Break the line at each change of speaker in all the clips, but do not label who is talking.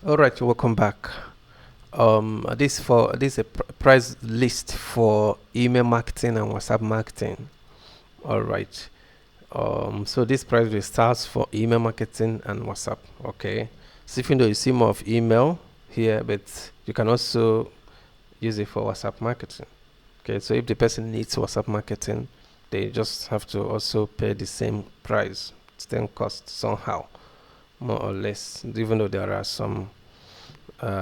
All right, welcome back. This is a price list for email marketing and WhatsApp marketing. All right. So this price list starts for email marketing and WhatsApp. Okay. So even though you see more of email here, but you can also use it for WhatsApp marketing. Okay. So if the person needs WhatsApp marketing, they just have to also pay the same price, same cost somehow, more or less. Even though there are some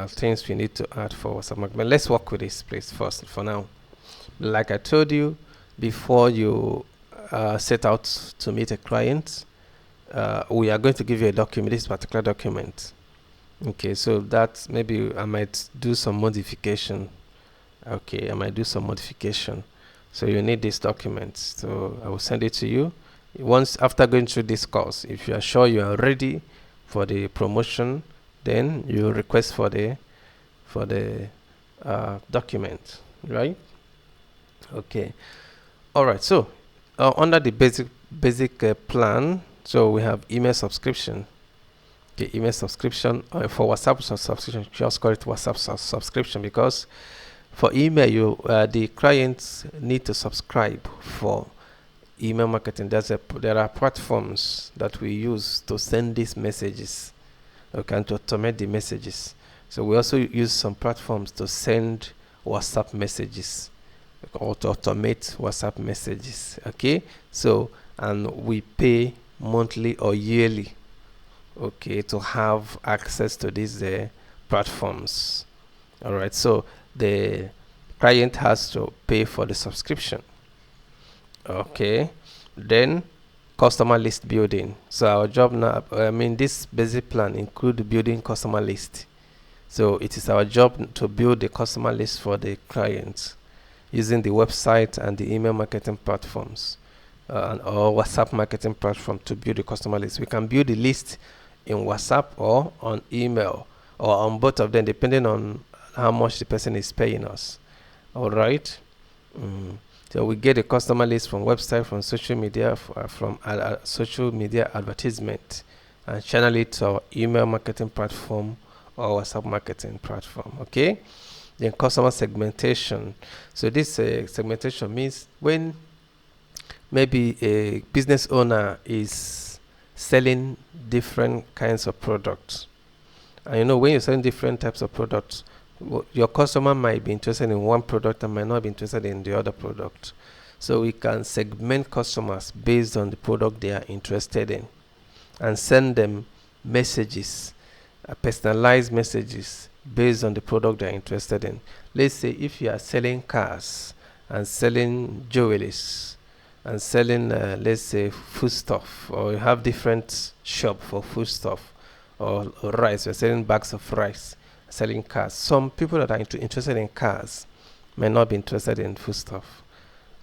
things we need to add for WhatsApp marketing. But let's work with this place first for now. Like I told you, before you set out to meet a client, we are going to give you a document, this particular document. Okay, so that maybe I might do some modification. Okay, I might do some modification. So you need this document. So I will send it to you. Once after going through this course, if you are sure you are ready for the promotion, then you request for the document, right? Okay. All right. So under the basic plan, so we have email subscription. Okay, email subscription for WhatsApp subscription. Just call it WhatsApp subscription because for email, the clients need to subscribe for email marketing. There are platforms that we use to send these messages, okay, and to automate the messages. So we also use some platforms to send WhatsApp messages or to automate WhatsApp messages. Okay, so and we pay monthly or yearly, okay, to have access to these platforms. All right, so the client has to pay for the subscription. Okay, then customer list building. So our job now, this basic plan include building customer list. So it is our job to build the customer list for the clients using the website and the email marketing platforms or WhatsApp marketing platform to build the customer list. We can build the list in WhatsApp or on email or on both of them, depending on how much the person is paying us. All right. So we get a customer list from website, from social media, from social media advertisement, and channel it to our email marketing platform or WhatsApp marketing platform. Okay. Then customer segmentation. So this segmentation means when maybe a business owner is selling different kinds of products, and when you're selling different types of products, your customer might be interested in one product and might not be interested in the other product. So we can segment customers based on the product they are interested in and send them messages, personalized messages based on the product they're interested in. Let's say if you are selling cars and selling jewelries and selling, let's say, foodstuff, or you have different shop for foodstuff or rice, you're selling bags of rice, selling cars. Some people that are interested in cars may not be interested in foodstuff.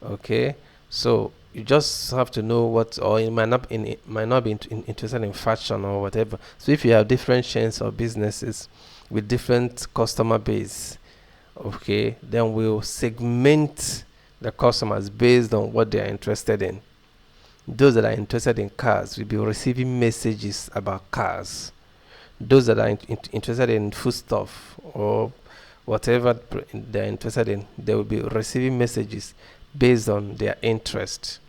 Okay, so you just have to know what, or it might not be interested in fashion or whatever. So if you have different chains of businesses with different customer base, okay, then we'll segment the customers based on what they are interested in. Those that are interested in cars will be receiving messages about cars. Those that are interested in foodstuff or whatever they're interested in, they will be receiving messages based on their interest.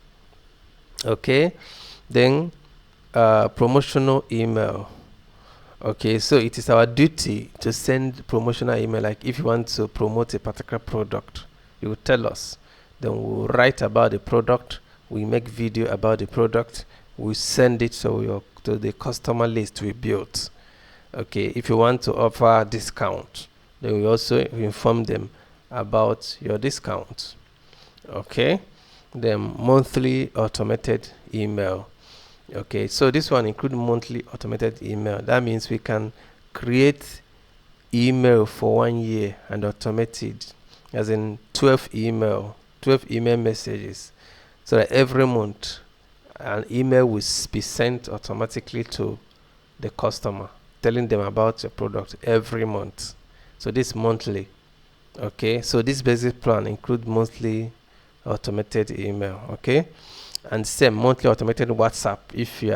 Okay, then promotional email. Okay, so it is our duty to send promotional email. Like if you want to promote a particular product, you will tell us. Then we'll write about the product. We make video about the product. We send it to the customer list we built. Okay, if you want to offer discount, then we also inform them about your discount. Okay, then monthly automated email. Okay, so this one includes monthly automated email. That means we can create email for 1 year and automate it, as in 12 email messages, so that every month an email will be sent automatically to the customer telling them about your product every month. So this monthly. Okay, so this basic plan includes monthly automated email. Okay, and same monthly automated WhatsApp if you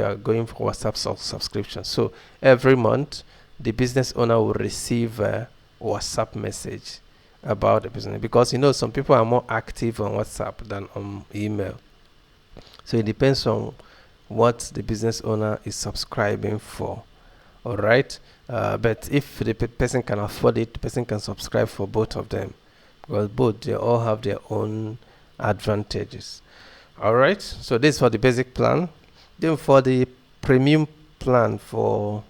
are going for WhatsApp subscription. So every month the business owner will receive a WhatsApp message about the business, because some people are more active on WhatsApp than on email. So it depends on what the business owner is subscribing for. All right. But if the person can afford it, the person can subscribe for both of them, because both, they all have their own advantages. All right. So this is for the basic plan. Then for the premium plan for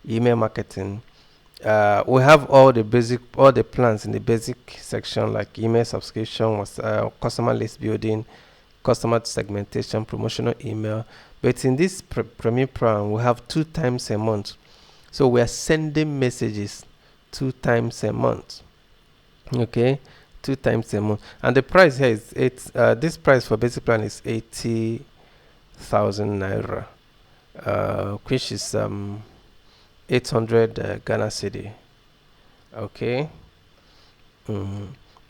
email marketing, we have all the plans in the basic section, like email subscription, customer list building, customer segmentation, promotional email. But in this premium plan, we have 2 times a month. So we are sending messages 2 times a month. Okay, 2 times a month. And the price here is this price for basic plan is 80,000 naira, which is 800 Ghana cedi. Okay.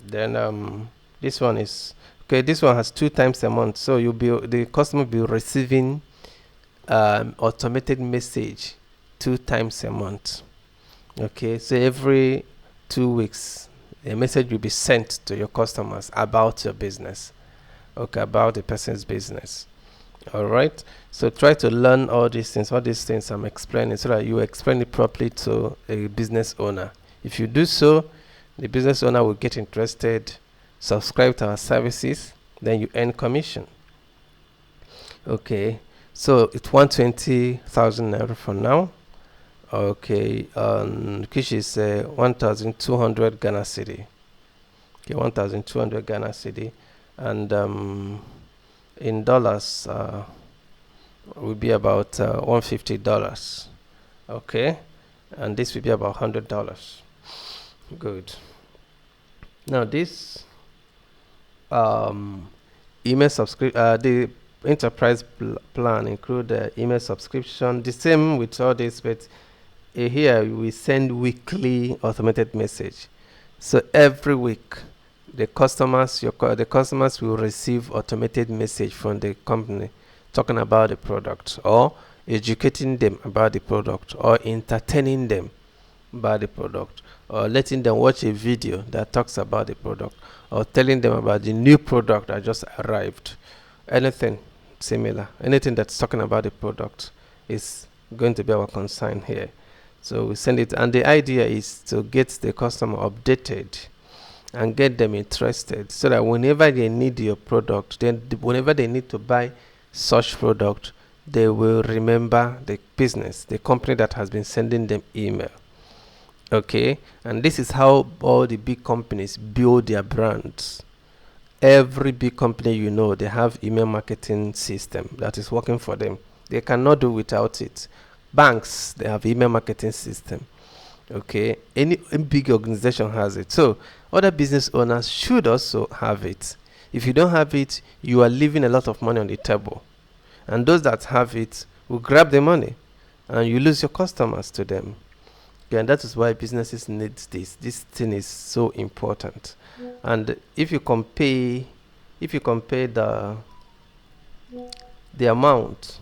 Then this one is okay. This one has 2 times a month, so the customer will be receiving automated message 2 times a month. Okay, so every 2 weeks a message will be sent to your customers about your business. Okay, about the person's business. All right, so try to learn all these things I'm explaining, so that you explain it properly to a business owner. If you do so, the business owner will get interested, subscribe to our services, then you earn commission. Okay, so it's 120,000 naira for now. Okay, which is 1,200 Ghana cedi. Okay, 1,200 Ghana cedi, and in dollars will be about $150. Okay, and this will be about $100. Good. Now this email subscription, the enterprise plan include email subscription, the same with all this, but here we send weekly automated message. So every week the customers will receive automated message from the company talking about the product, or educating them about the product, or entertaining them about the product, or letting them watch a video that talks about the product, or telling them about the new product that just arrived. Anything similar, anything that's talking about the product is going to be our concern here. So we send it, and the idea is to get the customer updated and get them interested, so that whenever they need your product, then whenever they need to buy such product, they will remember the business, the company that has been sending them email. Okay, and this is how all the big companies build their brands. Every big company, they have email marketing system that is working for them. They cannot do without it. Banks, they have email marketing system. Okay, any big organization has it. So other business owners should also have it. If you don't have it, you are leaving a lot of money on the table, and those that have it will grab the money, and you lose your customers to them. Okay, and that is why businesses need this. This thing is so important. And if you compare the amount,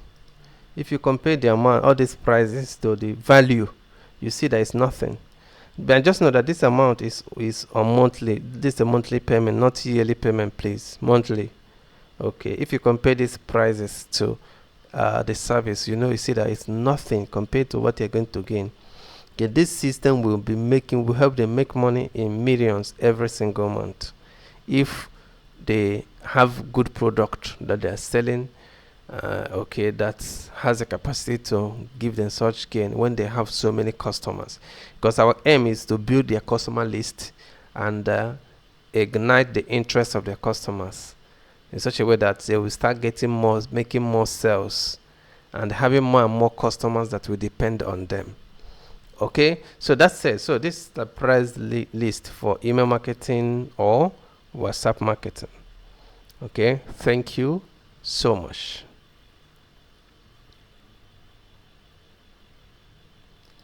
all these prices to the value, you see that it's nothing. But just know that this amount is on monthly. This is a monthly payment, not yearly payment, please. Monthly. Okay, if you compare these prices to the service, you see that it's nothing compared to what you're going to gain. Okay, this system will help them make money in millions every single month if they have good product that they're selling. Okay, that has a capacity to give them such gain when they have so many customers, because our aim is to build their customer list and ignite the interest of their customers in such a way that they will start making more sales, and having more and more customers that will depend on them. Okay, so that's it. So this is the price list for email marketing or WhatsApp marketing. Okay, thank you so much.